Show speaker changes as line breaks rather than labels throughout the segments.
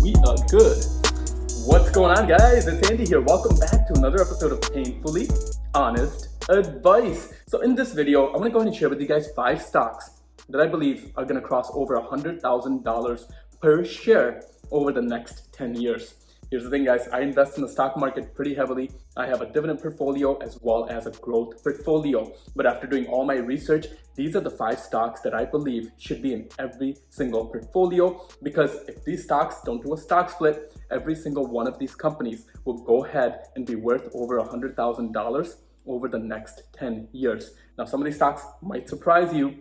We are good. What's going on, guys? It's Andy here. Welcome back to another episode of Painfully Honest Advice. So in this video, I'm going to go ahead and share with you guys 5 stocks that I believe are going to cross over $100,000 per share over the next 10 years. Here's the thing, guys. I invest in the stock market pretty heavily. I have a dividend portfolio as well as a growth portfolio. But after doing all my research, these are the 5 stocks that I believe should be in every single portfolio, because if these stocks don't do a stock split, every single one of these companies will go ahead and be worth over $100,000 over the next 10 years. Now, some of these stocks might surprise you,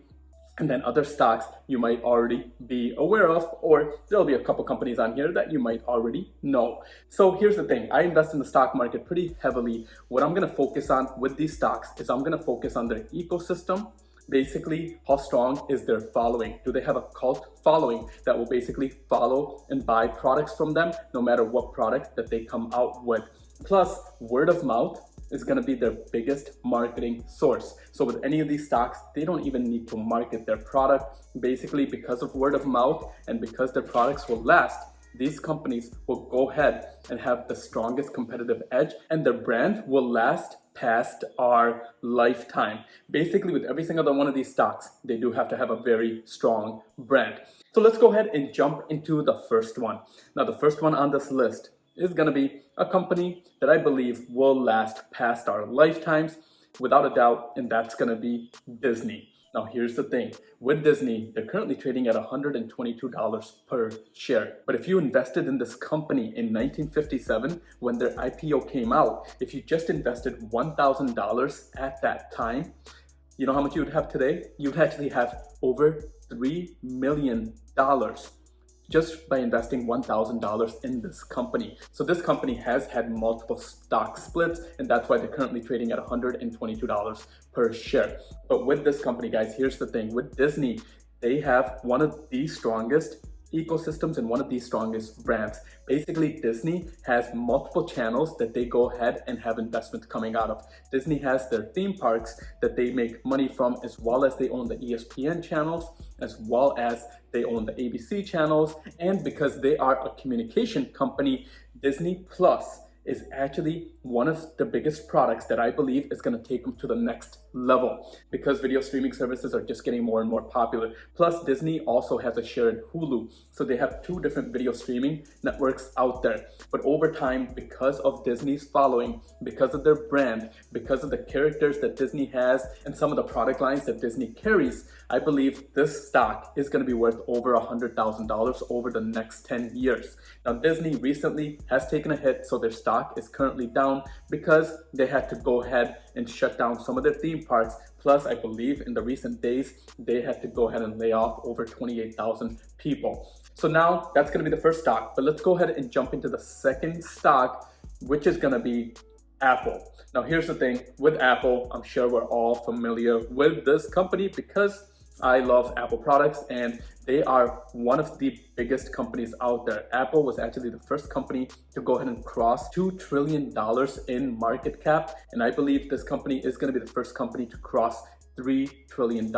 and then other stocks you might already be aware of, or there'll be a couple companies on here that you might already know. So here's the thing, I invest in the stock market pretty heavily. What I'm gonna focus on with these stocks is I'm gonna focus on their ecosystem. Basically, how strong is their following? Do they have a cult following that will basically follow and buy products from them no matter what product that they come out with? Plus, word of mouth is going to be their biggest marketing source. So with any of these stocks, they don't even need to market their product. Basically, because of word of mouth and because their products will last, these companies will go ahead and have the strongest competitive edge, and their brand will last past our lifetime. Basically, with every single one of these stocks, they do have to have a very strong brand. So let's go ahead and jump into the first one. Now, the first one on this list is going to be a company that I believe will last past our lifetimes, without a doubt, and that's going to be Disney. Now, here's the thing. With Disney, they're currently trading at $122 per share. But if you invested in this company in 1957, when their IPO came out, if you just invested $1,000 at that time, you know how much you would have today? You would actually have over $3 million just by investing $1,000 in this company. So this company has had multiple stock splits, and that's why they're currently trading at $122 per share. But with this company, guys, here's the thing. With Disney, they have one of the strongest ecosystems and one of the strongest brands. Basically, Disney has multiple channels that they go ahead and have investments coming out of. Disney has their theme parks that they make money from, as well as they own the ESPN channels, as well as they own the ABC channels. And because they are a communication company, Disney Plus is actually one of the biggest products that I believe is going to take them to the next level, because video streaming services are just getting more and more popular. Plus, Disney also has a share in Hulu, so they have 2 different video streaming networks out there. But over time, because of Disney's following, because of their brand, because of the characters that Disney has, and some of the product lines that Disney carries, I believe this stock is going to be worth over $100,000 over the next 10 years. Now, Disney recently has taken a hit, so their stock is currently down because they had to go ahead and shut down some of their theme parks. Plus, I believe in the recent days, they had to go ahead and lay off over 28,000 people. So now that's going to be the first stock, but let's go ahead and jump into the second stock, which is going to be Apple. Now, here's the thing with Apple, I'm sure we're all familiar with this company because I love Apple products, and they are one of the biggest companies out there. Apple was actually the first company to go ahead and cross $2 trillion in market cap, and I believe this company is going to be the first company to cross $3 trillion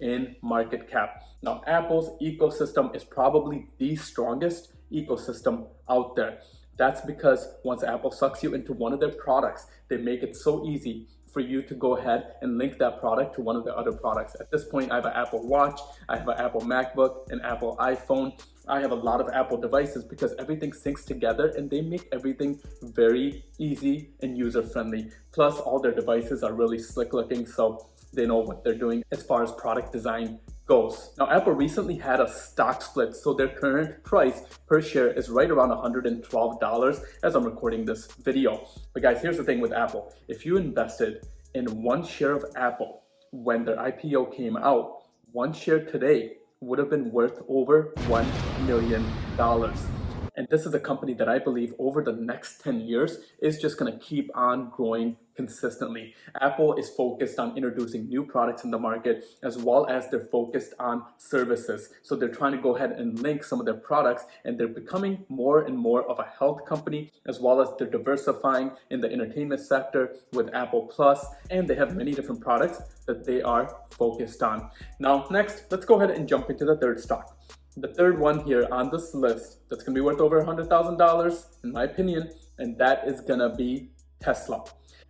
in market cap. Now, Apple's ecosystem is probably the strongest ecosystem out there. That's because once Apple sucks you into one of their products, they make it so easy for you to go ahead and link that product to one of the other products. At this point, I have an Apple Watch, I have an Apple MacBook, an Apple iPhone. I have a lot of Apple devices because everything syncs together and they make everything very easy and user-friendly. Plus, all their devices are really slick looking, so they know what they're doing as far as product design goes. Now, Apple recently had a stock split, so their current price per share is right around $112 as I'm recording this video. But guys, here's the thing with Apple. If you invested in 1 share of Apple when their IPO came out, 1 share today would have been worth over $1 million. And this is a company that I believe over the next 10 years is just going to keep on growing consistently. Apple is focused on introducing new products in the market, as well as they're focused on services. So they're trying to go ahead and link some of their products, and they're becoming more and more of a health company, as well as they're diversifying in the entertainment sector with Apple Plus, and they have many different products that they are focused on. Now, next, let's go ahead and jump into the third stock. the third one here on this list that's gonna be worth over $100,000 in my opinion, and that is gonna be Tesla.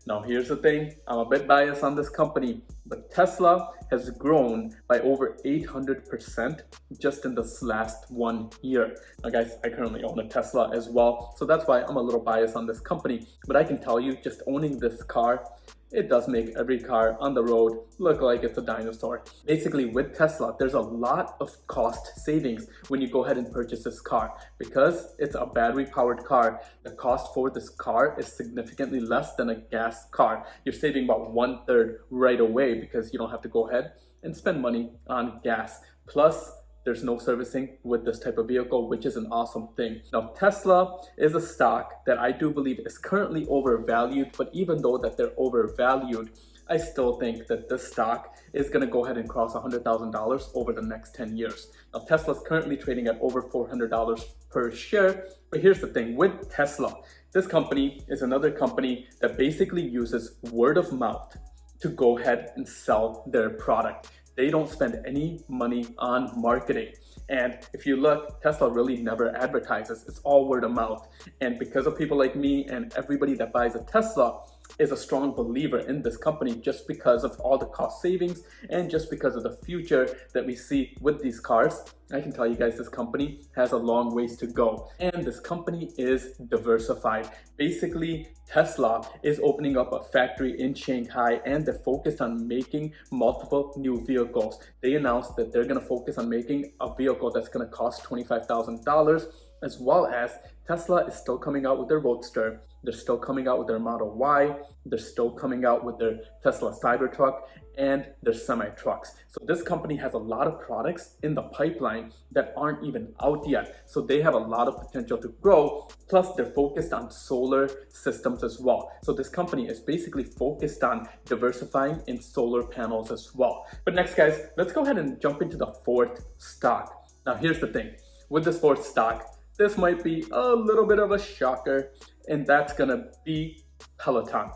Now here's the thing, I'm a bit biased on this company, but Tesla has grown by over 800% just in this last 1 year. Now guys, I currently own a Tesla as well, so that's why I'm a little biased on this company. But I can tell you, just owning this car, it does make every car on the road look like it's a dinosaur. Basically, with Tesla, there's a lot of cost savings when you go ahead and purchase this car. Because it's a battery-powered car, the cost for this car is significantly less than a gas car. You're saving about 1/3 right away because you don't have to go ahead and spend money on gas. Plus, there's no servicing with this type of vehicle, which is an awesome thing. Now, Tesla is a stock that I do believe is currently overvalued, but even though that they're overvalued, I still think that this stock is gonna go ahead and cross $100,000 over the next 10 years. Now, Tesla's currently trading at over $400 per share, but here's the thing, with Tesla, this company is another company that basically uses word of mouth to go ahead and sell their product. They don't spend any money on marketing. And if you look, Tesla really never advertises. It's all word of mouth. And because of people like me and everybody that buys a Tesla is a strong believer in this company just because of all the cost savings and just because of the future that we see with these cars, I can tell you guys this company has a long ways to go. And this company is diversified. Basically, Tesla is opening up a factory in Shanghai and they're focused on making multiple new vehicles. They announced that they're gonna focus on making a vehicle that's gonna cost $25,000, as well as Tesla is still coming out with their Roadster. They're still coming out with their Model Y. They're still coming out with their Tesla Cybertruck and their semi-trucks. So this company has a lot of products in the pipeline that aren't even out yet. So they have a lot of potential to grow. Plus they're focused on solar systems as well. So this company is basically focused on diversifying in solar panels as well. But next guys, let's go ahead and jump into the fourth stock. Now here's the thing, with this fourth stock, this might be a little bit of a shocker, and that's gonna be Peloton.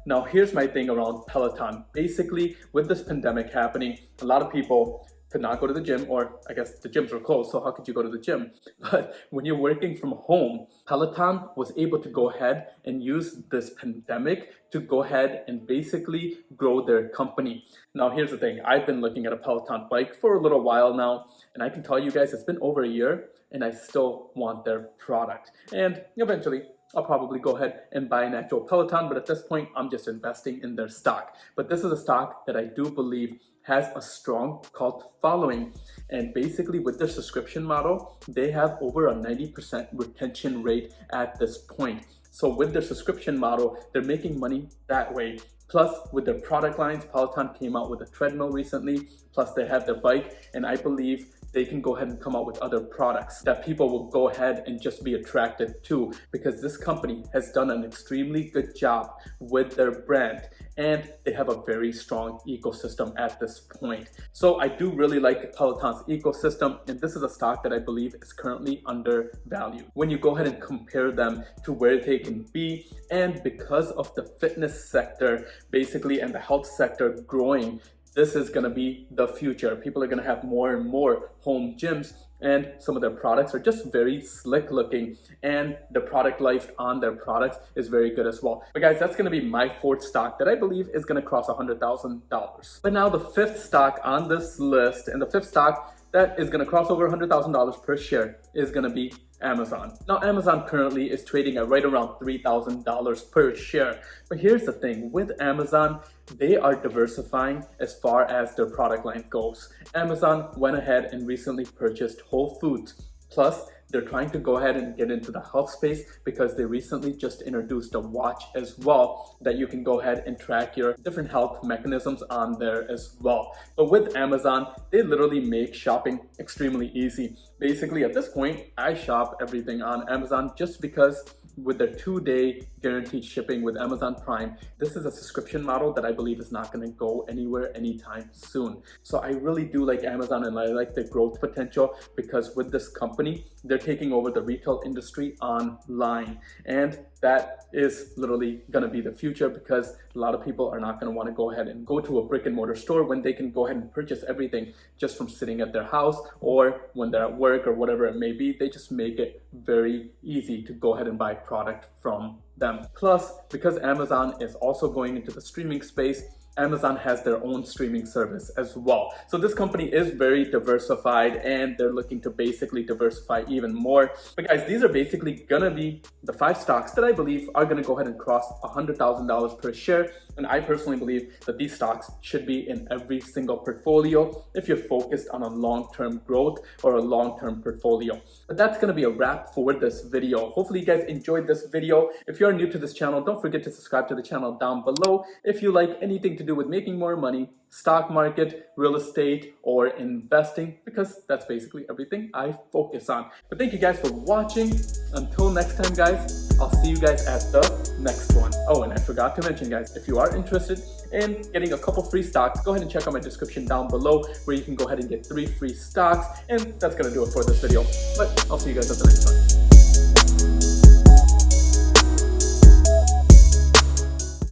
Now here's my thing around Peloton. Basically, with this pandemic happening, a lot of people could not go to the gym, or I guess the gyms were closed, so how could you go to the gym? But when you're working from home, Peloton was able to go ahead and use this pandemic to go ahead and basically grow their company. Now here's the thing, I've been looking at a Peloton bike for a little while now, and I can tell you guys it's been over a year, and I still want their product. And eventually, I'll probably go ahead and buy an actual Peloton, but at this point, I'm just investing in their stock. But this is a stock that I do believe has a strong cult following. And basically with their subscription model, they have over a 90% retention rate at this point. So with their subscription model, they're making money that way. Plus, with their product lines, Peloton came out with a treadmill recently, plus they have their bike, and I believe they can go ahead and come out with other products that people will go ahead and just be attracted to, because this company has done an extremely good job with their brand and they have a very strong ecosystem at this point. So I do really like Peloton's ecosystem, and this is a stock that I believe is currently undervalued. When you go ahead and compare them to where they can be, and because of the fitness sector basically and the health sector growing, this is gonna be the future. People are gonna have more and more home gyms, and some of their products are just very slick looking, and the product life on their products is very good as well. But guys, that's gonna be my fourth stock that I believe is gonna cross $100,000. But now the fifth stock on this list, and the fifth stock that is gonna cross over $100,000 per share, is gonna be Amazon. Now Amazon currently is trading at right around $3,000 per share. But here's the thing, with Amazon, they are diversifying as far as their product line goes. Amazon went ahead and recently purchased Whole Foods. Plus, they're trying to go ahead and get into the health space because they recently just introduced a watch as well that you can go ahead and track your different health mechanisms on there as well. But with Amazon, they literally make shopping extremely easy. Basically, at this point, I shop everything on Amazon just because with their 2-day guaranteed shipping with Amazon Prime. This is a subscription model that I believe is not going to go anywhere anytime soon. So I really do like Amazon, and I like the growth potential, because with this company, they're taking over the retail industry online, and that is literally going to be the future, because a lot of people are not going to want to go ahead and go to a brick and mortar store when they can go ahead and purchase everything just from sitting at their house, or when they're at work or whatever it may be. They just make it very easy to go ahead and buy product from them. Plus, because Amazon is also going into the streaming space, Amazon has their own streaming service as well. So this company is very diversified, and they're looking to basically diversify even more. But guys, these are basically gonna be the 5 stocks that I believe are gonna go ahead and cross $100,000 per share. And I personally believe that these stocks should be in every single portfolio if you're focused on a long-term growth or a long-term portfolio. But that's gonna be a wrap for this video. Hopefully you guys enjoyed this video. If you're new to this channel, don't forget to subscribe to the channel down below. If you like anything to do with making more money, stock market, real estate, or investing, because that's basically everything I focus on. But thank you guys for watching. Until next time, guys, I'll see you guys at the next one. Oh, and I forgot to mention, guys, if you are interested in getting a couple free stocks, go ahead and check out my description down below, where you can go ahead and get 3 free stocks. And that's gonna do it for this video. But I'll see you guys at the next one.